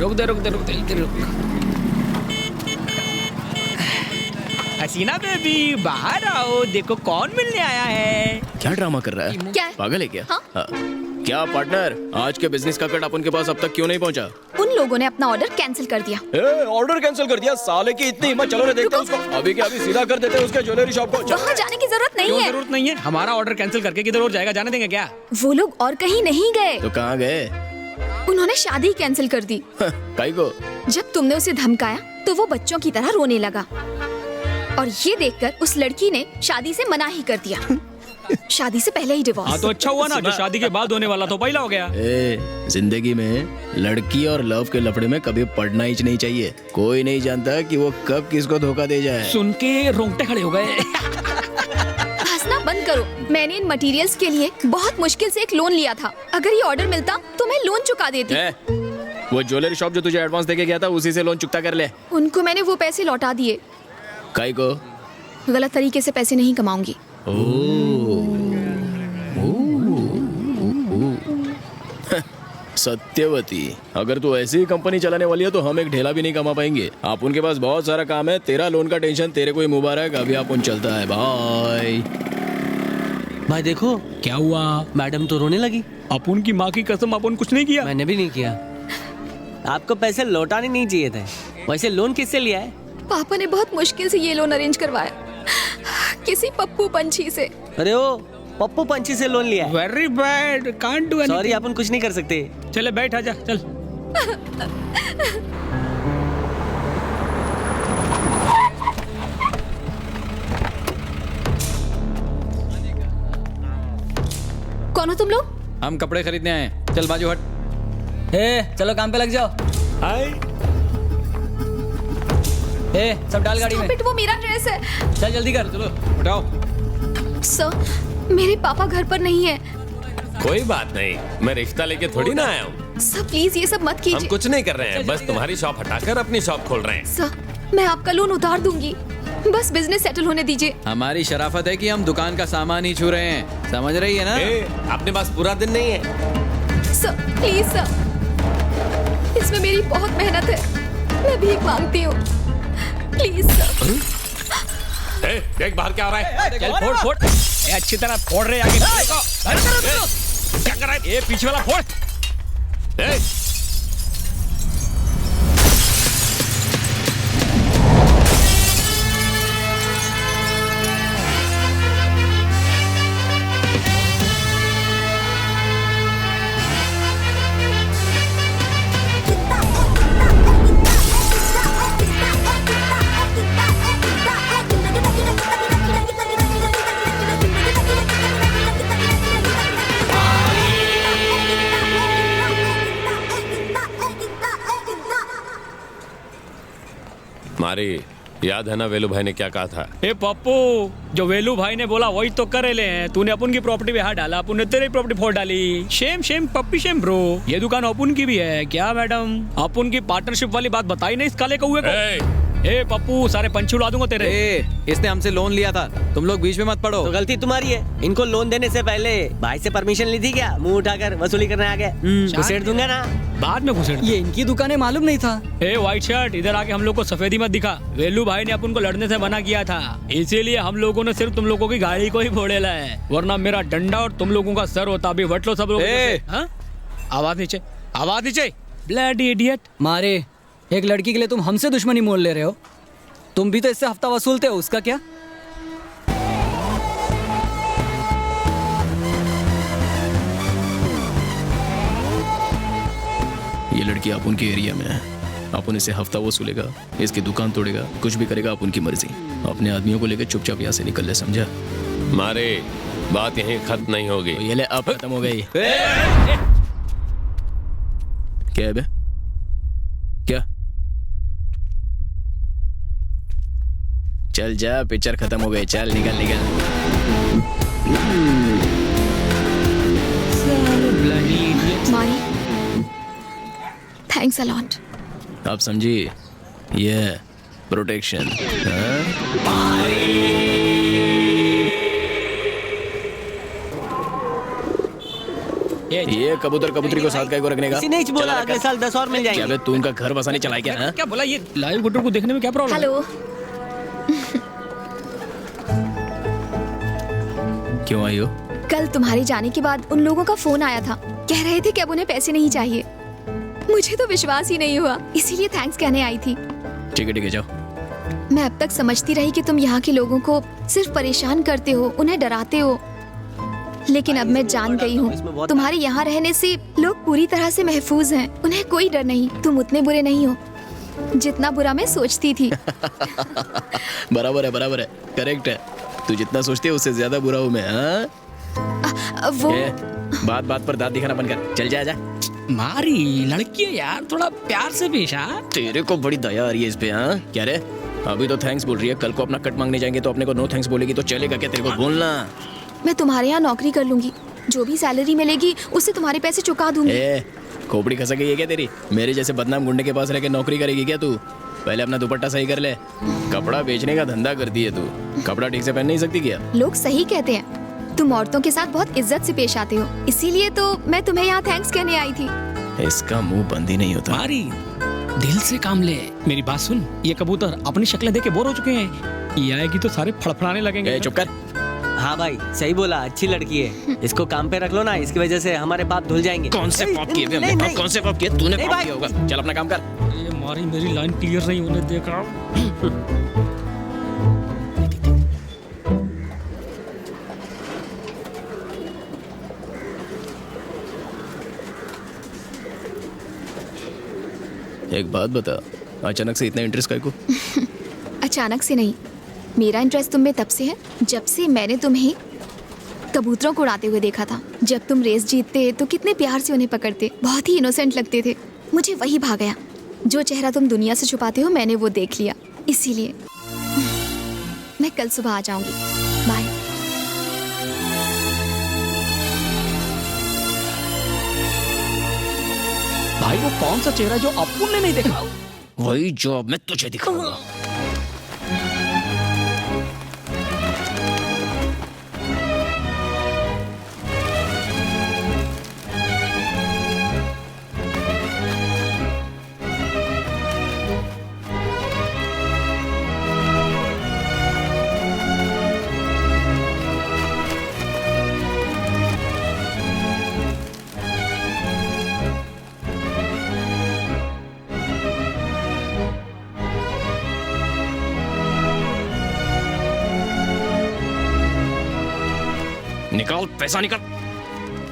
रुक दे इधर रुक। हसीना बेबी बाहर आओ, देखो कौन मिलने आया है। क्या ड्रामा कर रहा है? क्या है? पागल है क्या? हाँ? क्या पार्टनर, आज के बिजनेस का कट अपन के पास अब तक क्यों नहीं पहुंचा? उन लोगों ने अपना ऑर्डर कैंसिल कर दिया। ऑर्डर कैंसिल कर दिया? साले की इतनी हिम्मत, चलो रे देखते हैं उसको। अभी के अभी सीधा कर देते हैं उसके ज्वेलरी शॉप को। वहाँ जाने की जरूरत नहीं क्यों है। जरूरत नहीं है? हमारा ऑर्डर कैंसिल करके किधर और जाएगा? जाने देंगे क्या? वो लोग और कहीं नहीं गए, तो कहाँ गए? उन्होंने शादी कैंसिल कर दी। काई को? जब तुमने उसे धमकाया तो वो बच्चों की तरह रोने लगा, और ये देखकर उस लड़की ने शादी से मना ही कर दिया। शादी से पहले ही डिवोर्स। हाँ तो अच्छा हुआ ना, जो शादी के बाद होने वाला तो पहला हो गया। जिंदगी में लड़की और लव के लफड़े में कभी पड़ना ही नहीं चाहिए। कोई नहीं जानता कि वो कब किसको धोखा दे जाए। सुन के रोंगटे खड़े हो गए। हंसना बंद करो। मैंने इन मटेरियल्स के लिए बहुत मुश्किल से एक लोन लिया था। अगर ये ऑर्डर मिलता तो मैं लोन चुका देती। वो ज्वेलरी शॉप जो तुझे एडवांस देके गया था, उसी से लोन चुकता कर ले। उनको मैंने वो पैसे लौटा दिए। काई को? गलत तरीके से पैसे नहीं कमाऊंगी। सत्यवती, अगर तू ऐसी ही कंपनी चलाने वाली है तो हम एक ढेला भी नहीं कमा पाएंगे। आप उनके पास बहुत सारा काम है। तेरा लोन का टेंशन तेरे को ही मुबारक। अभी आप उन चलता है। बाय। भाई देखो क्या हुआ? मैडम तो रोने लगी। अपन की माँ की कसम, अपन कुछ नहीं किया। मैंने भी नहीं किया। आपको पैसे लौटाने नहीं चाहिए थे। वैसे लोन किससे लिया है? पापा ने बहुत मुश्किल से ये लोन अरेंज करवाया, किसी पप्पू पंछी से। अरे ओ पप्पू पंछी से लोन लिया है। Very bad, can't do anything. Sorry, अपन कुछ नहीं कर सकते। चले बैठ, आजा चल। कौन हो तुम लोग? हम कपड़े खरीदने आए हैं। चल बाजू हट। चलो काम पे लग जाओ। सब डाल गाड़ी में। Stop it, वो मेरा ड्रेस है। चल जल्दी कर। चलो उठाओ। सर, मेरे पापा घर पर नहीं है। कोई बात नहीं, मैं रिश्ता लेके थोड़ी ना आया हूँ। सर प्लीज ये सब मत हम कीजिए। कुछ नहीं कर रहे हैं, बस तुम्हारी शॉप हटाकर अपनी शॉप खोल रहे हैं। सर, मैं आपका लोन उतार दूंगी, बस बिजनेस सेटल होने दीजिए। हमारी शराफत है कि हम दुकान का सामान ही छू रहे हैं, समझ रही है ना? अपने पास पूरा दिन नहीं है। सर प्लीज सर, इसमें मेरी बहुत मेहनत है, मैं भीख मांगती हूँ, प्लीज सर। देख बाहर क्या हो रहा है। चल फोड़ फोड़। अच्छी तरह फोड़ रहे आगे। क्या कर रहा है? ये पीछे वाला फोड़। मारी, याद है ना वेलू भाई ने क्या कहा था? ए पप्पू, जो वेलू भाई ने बोला वही तो करे ले हैं। तूने अपन की प्रॉपर्टी पे हाथ डाला, अपन ने तेरी प्रॉपर्टी फोड़ डाली। Shem shame puppy shame bro. ये दुकान अपन की भी है क्या मैडम? अपन की पार्टनरशिप वाली बात बताई नहीं इस काले कौवे को। ए पप्पू, सारे पंछी उड़ा दूंगा तेरे। इसने हमसे लोन लिया था, तुम लोग बीच में मत पड़ो। तो गलती तुम्हारी है। इनको लोन देने से पहले भाई से परमिशन ली थी क्या? मुंह उठाकर वसूली करने आ गए। घुसेड़ दूंगा ना। बाद में घुसेड़। ये इनकी दुकान है, मालूम नहीं था। ए व्हाइट शर्ट, इधर आके हम लोग को सफेदी मत दिखा। वेलू भाई ने अपन को लड़ने से मना किया था, इसीलिए हम लोगों ने सिर्फ तुम लोगों की गाड़ी को ही फोड़ेला है, वरना मेरा डंडा और तुम लोगों का सर होता। अभी वट लो सब लोग। आवाज नीचे, आवाज नीचे। Bloody idiot. मारे, एक लड़की के लिए तुम हमसे दुश्मनी मोल ले रहे हो। तुम भी तो इससे हफ्ता वसूलते हो, उसका क्या? ये लड़की अपन के एरिया में है, अपन इसे हफ्ता वसूलेगा, इसकी दुकान तोड़ेगा, कुछ भी करेगा अपन की मर्जी। अपने आदमियों को लेकर चुपचाप यहाँ से निकल ले, समझा? मारे, बात यहीं खत्म नहीं होगी। तो ये ले, अब खत्म हो गई। क्या है बे? क्या? चल जा, पिक्चर खत्म हो गई, चल निकल निकल। मारी, थैंक्स अ लॉट। आप समझी? ये प्रोटेक्शन। ये ये कबूतर कबूतरी को साथ काय को रखने का? किसी ने ही बोला चला अगले रखा। साल 10 और मिल क्या जाएंगे। बे तू उनका घर बसाने चला है क्या? हाँ? क्या बोला ये लाइव गुड्डू को देखने में क्या प्रॉब्लम है? हेलो। क्यों आई हो? कल तुम्हारे जाने के बाद उन लोगों का फोन आया था, कह रहे थे कि अब उन्हें पैसे नहीं चाहिए। मुझे तो विश्वास ही नहीं हुआ, इसीलिए थैंक्स कहने आई थी। ठीक है जाओ। मैं अब तक समझती रही कि तुम यहाँ के लोगों को सिर्फ परेशान करते हो, उन्हें डराते हो, लेकिन अब मैं जान गई हूँ तुम्हारे यहाँ रहने से लोग पूरी तरह से महफूज हैं। उन्हें कोई डर नहीं। तुम उतने बुरे नहीं हो जितना बुरा मैं सोचती थी। बराबर है, करेक्ट है। तू जितना सोचती है उससे ज्यादा बुरा हूँ मैं। हाँ? वो बात पर दांत दिखाना बंद कर। चल जा। मारी लड़की है यार, थोड़ा प्यार से पेश आ। तेरे को बड़ी दया आ रही है इस पे। हाँ क्या रे, अभी तो थैंक्स बोल रही है, कल को अपना कट मांगने जाएंगे तो अपने को नो थैंक्स बोलेगी तो चलेगा क्या? तेरे को बोलना। मैं तुम्हारे यहाँ नौकरी कर लूंगी, जो भी सैलरी मिलेगी उससे तुम्हारे पैसे चुका दूंगी। खोपड़ी खसा गई है क्या तेरी? मेरे जैसे बदनाम गुंडे के पास रह के नौकरी करेगी क्या तू? पहले अपना दुपट्टा सही कर ले। कपड़ा बेचने का धंधा करती है तू, कपड़ा ठीक से पहन नहीं सकती क्या? लोग सही कहते हैं, तुम औरतों के साथ बहुत इज्जत से पेश आते हो, इसीलिए तो मैं तुम्हें यहाँ थैंक्स कहने आई थी। इसका मुंह बंद ही नहीं होता। मारी दिल से काम ले। मेरी बात सुन, ये कबूतर अपनी शक्लें देख के बोर हो चुके हैं, ये आएगी तो सारे फड़फड़ाने लगेंगे। चुप कर। हाँ भाई सही बोला, अच्छी लड़की है, इसको काम पे रख लो ना, इसकी वजह से हमारे पाप धुल जाएंगे। कौन से पाप किए नहीं, नहीं। कौन से पाप किए? तूने नहीं पाप भाई। किया होगा। चल अपना काम कर। ये मारी मेरी लाइन क्लियर नहीं होने देख रहा हूँ। एक बात बता, अचानक से इतना इंटरेस्ट काहे को? अचानक से नहीं, मेरा इंटरेस्ट तुम में तब से है जब से मैंने तुम्हें कबूतरों को उड़ाते हुए देखा था। जब तुम रेस जीतते तो कितने प्यार से उन्हें पकड़ते, बहुत ही इनोसेंट लगते थे। मुझे वही भा गया। जो चेहरा तुम दुनिया से छुपाते हो मैंने वो देख लिया, इसीलिए मैं कल सुबह आ जाऊंगी। बाय। भाई वो कौन सा चेहरा जो अपुन ने नहीं देखा? वही जो अब मैं तुझे दिखाऊंगा। निकाल पैसा निकाल।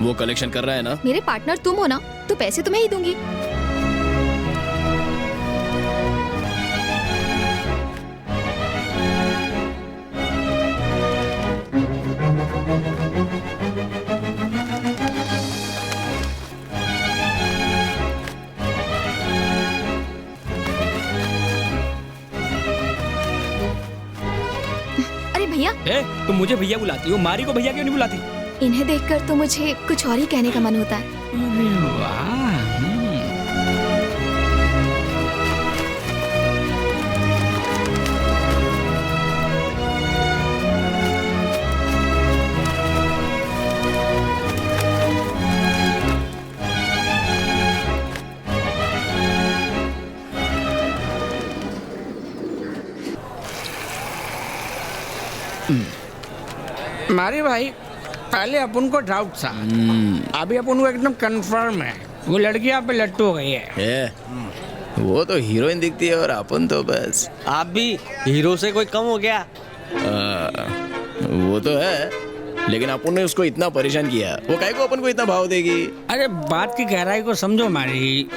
वो कलेक्शन कर रहा है ना? मेरे पार्टनर तुम हो ना, तो पैसे तुम्हें ही दूंगी। अरे भैया, तुम मुझे भैया बुलाती हो, मारी को भैया क्यों नहीं बुलाती? इन्हें देखकर तो मुझे कुछ और ही कहने का मन होता है। अरे वाह। मारी भाई, पहले अपन को डाउट था, अभी अपन को एकदम कंफर्म है, वो लड़की आप पे लट्टू हो गई है। वो तो हीरोइन दिखती है और अपन तो बस। आप भी हीरो से कोई कम हो गया? वो तो है, लेकिन अपन ने उसको इतना परेशान किया, वो काहे को अपन को इतना भाव देगी? अरे बात की गहराई को समझो मारी,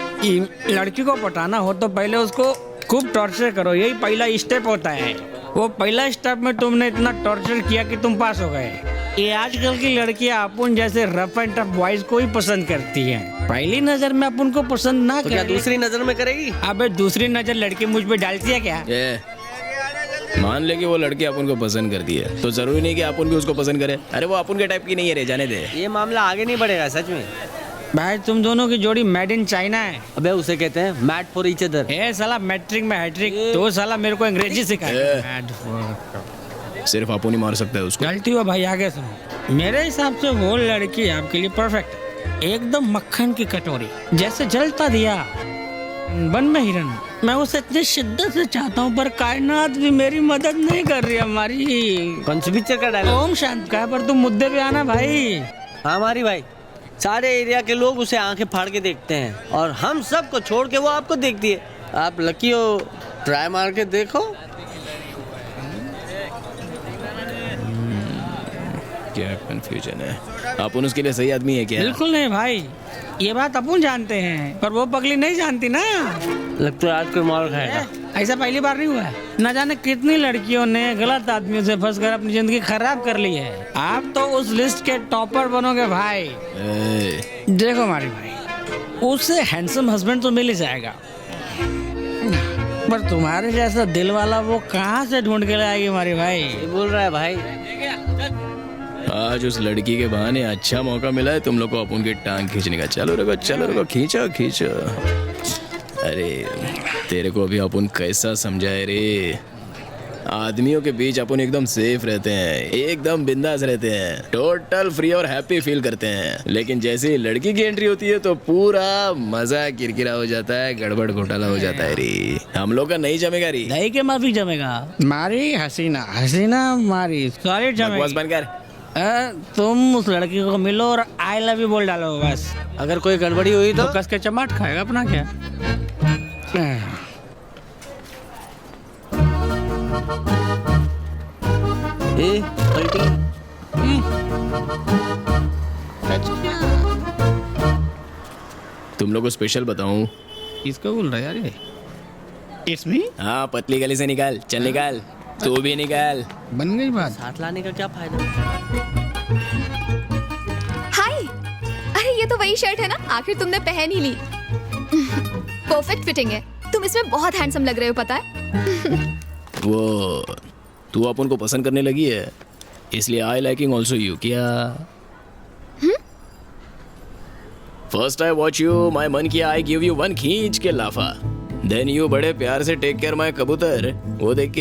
लड़की को पटाना हो तो पहले उसको खूब टॉर्चर करो, यही पहला स्टेप होता है। वो पहला स्टेप में तुमने इतना टॉर्चर किया कि तुम पास हो गए। ये आजकल की लड़कियां अपन जैसे रफ एंड टफ बॉयज को ही पसंद करती हैं। पहली नजर में अपन को पसंद ना तो क्या करे, दूसरी नजर में करेगी? अबे दूसरी नजर लड़की मुझ पे डालती है क्या? मान ले कि वो लड़की अपन को पसंद करती है तो जरूरी नहीं कि अपन भी उसको पसंद करे। अरे वो अपन के टाइप की नहीं है रे, जाने दे। ये मामला आगे नहीं बढ़ेगा सच में। भाई तुम दोनों की जोड़ी मेड इन चाइना है। अबे उसे कहते हैं मैट फॉर ईच अदर। ए साला मैट्रिक में हैट्रिक, तो साला मेरे को अंग्रेजी सिखाया। सिर्फ अपन ही मार सकता है उसको। गलती हुआ भाई, आगे सुनो। मेरे हिसाब से वो लड़की आपके लिए परफेक्ट है। एकदम मक्खन की कटोरी, जैसे जलता दिया वन में हिरन। मैं उसे इतनी शिद्दत से चाहता हूँ, पर कायनात भी मेरी मदद नहीं कर रही हमारी। कौन सी पिक्चर का डायलॉग? ओम शांत का, पर तुम मुद्दे पे आना भाई। हाँ हमारी भाई, सारे एरिया के लोग उसे आंखें फाड़ के देखते हैं और हम सबको छोड़ के वो आपको देखती है। आप लकी हो, ट्राई मार के देखो। क्या कंफ्यूजन है? अपन उसके लिए सही आदमी है क्या? बिल्कुल नहीं भाई, ये बात अपन जानते हैं, पर वो पगली नहीं जानती ना। लगता है आज कोई मार खाएगा। ऐसा पहली बार नहीं हुआ है। न जाने कितनी लड़कियों ने गलत आदमियों से फंसकर अपनी जिंदगी खराब कर ली है। आप तो उस लिस्ट के टॉपर बनोगे भाई। देखो हमारे भाई, उससे हैंडसम हस्बैंड तो मिल ही जाएगा, पर तुम्हारे जैसा दिल वाला वो कहाँ से ढूंढ के लाएगी हमारी भाई। ये बोल रहा है भाई। आज उस लड़की के बहाने अच्छा मौका मिला है तुम लोग को अपन की टांग खींचने का। चलो रुको, खींचो खींचो। अरे तेरे को अभी अपन कैसा समझाए रे? आदमियों के बीच अपन एकदम सेफ रहते हैं, एकदम बिंदास रहते हैं, टोटल फ्री और हैप्पी फील करते हैं। लेकिन जैसे ही लड़की की एंट्री होती है तो पूरा मजा किरकिरा हो जाता है, गड़बड़ घोटाला हो जाता है रे। हम लोग का नहीं जमेगा रे। दही के माफी जमेगा मारी। हसीना हसीना मारी, सॉलिड बकवास जमेगी। बंद कर। तुम उस लड़की को मिलो और आई लव यू बोल डालो बस। अगर कोई गड़बड़ी हुई तो कस के चमाट खाएगा अपना क्या। पलटी। तुम लोग को स्पेशल बताऊं? इसको बोल रहा है यार ये। इसमें हाँ, पतली गली से निकाल, चल निकाल, तू भी निकाल। बन गई बात। साथ लाने का क्या फायदा? हाय, अरे ये तो वही शर्ट है ना, आखिर तुमने पहन ही ली। परफेक्ट फिटिंग है, तुम इसमें बहुत हैंडसम लग रहे हो, पता है। वो तू अपन को पसंद करने लगी है, इसलिए आई लाइकिंग ऑल्सो यू। क्या फर्स्ट आई वॉच यू, माई मन किया आई गिव यू वन खींच के लाफा। देन यू बड़े प्यार से टेक केयर माई कबूतर। वो देख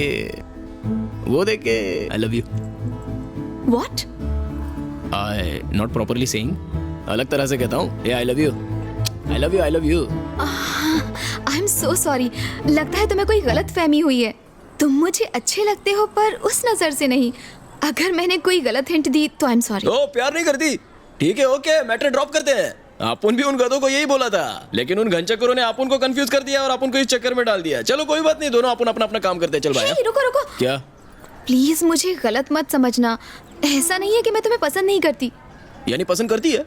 के I love you. What? I not properly saying, अलग तरह से कहता हूँ। I love you, I love you, I love you. I am so sorry, लगता है तुम्हें कोई गलत फहमी हुई है। तुम मुझे अच्छे लगते हो, पर उस नजर से नहीं। अगर मैंने कोई गलत हिंट दी तो आई एम सॉरी। ओ, प्यार नहीं करती? ठीक है, ओके, मैटर ड्रॉप करते हैं। अपन भी उन गधों को यही बोला था, लेकिन उन घनचक्करों ने अपन को कंफ्यूज कर दिया और अपन को इस चक्कर में डाल दिया। चलो कोई बात नहीं, दोनों अपन अपना अपना काम करते हैं। चल भाई। हे, रुको रुको, क्या? प्लीज मुझे गलत मत समझना। ऐसा नहीं है कि मैं तुम्हें पसंद नहीं करती। यानी पसंद करती है?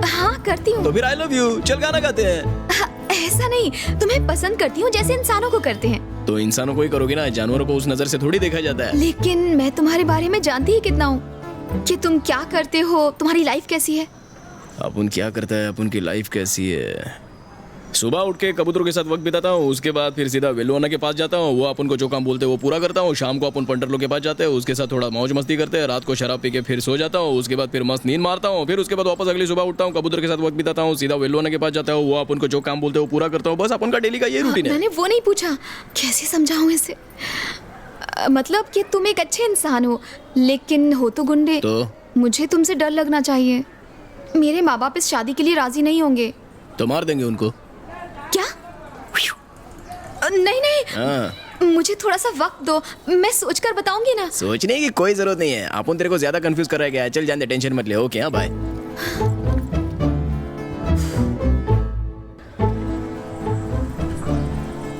हाँ करती हूँ। तो फिर आई लव यू, चल गाना गाते हैं। हाँ, ऐसा नहीं, तुम्हें पसंद करती हूँ जैसे इंसानों को करते हैं। तो इंसानों को ही करोगे ना, जानवरों को उस नजर से थोड़ी देखा जाता है। लेकिन मैं तुम्हारे बारे में जानती ही कितना हूँ, कि तुम क्या करते हो, तुम्हारी लाइफ कैसी है। अपन क्या करता है, अपन की लाइफ कैसी है? सुबह उठ के कबूतरों के साथ वक्त बिताता हूँ, उसके बाद फिर सीधा वेलुआना के पास जाता हूँ, वो अपन को जो काम बोलते हैं वो पूरा करता हूँ। शाम को अपन पंटरलों के पास जाते हैं, उसके साथ थोड़ा मौज मस्ती करते हैं। रात को शराब पी के फिर सो जाता हूँ, उसके बाद फिर मस्त नींद मारता हूँ। फिर उसके बाद वापस अगली सुबह उठता हूँ, कबूतर के साथ वक्त बिताता हूँ, सीधा वेलुआना के पास जाता हूँ, वो अपन को जो काम बोलते हैं वो पूरा करता हूँ। बस अपन का डेली का ये रूटीन है। मैंने वो नहीं पूछा, कैसे समझाऊं इसे। मतलब कि तुम एक अच्छे इंसान हो, लेकिन हो तो गुंडे। तो मुझे तुमसे डर लगना चाहिए। मेरे माँ बाप इस शादी के लिए राजी नहीं होंगे। तो मार देंगे उनको। क्या? नहीं नहीं, हाँ, मुझे थोड़ा सा वक्त दो, मैं सोचकर बताऊंगी ना। सोचने की कोई जरूरत नहीं है। अपन तेरे को ज्यादा कंफ्यूज कर रहा है क्या? चल जान दे, टेंशन मत ले। ओके, हाँ बाय।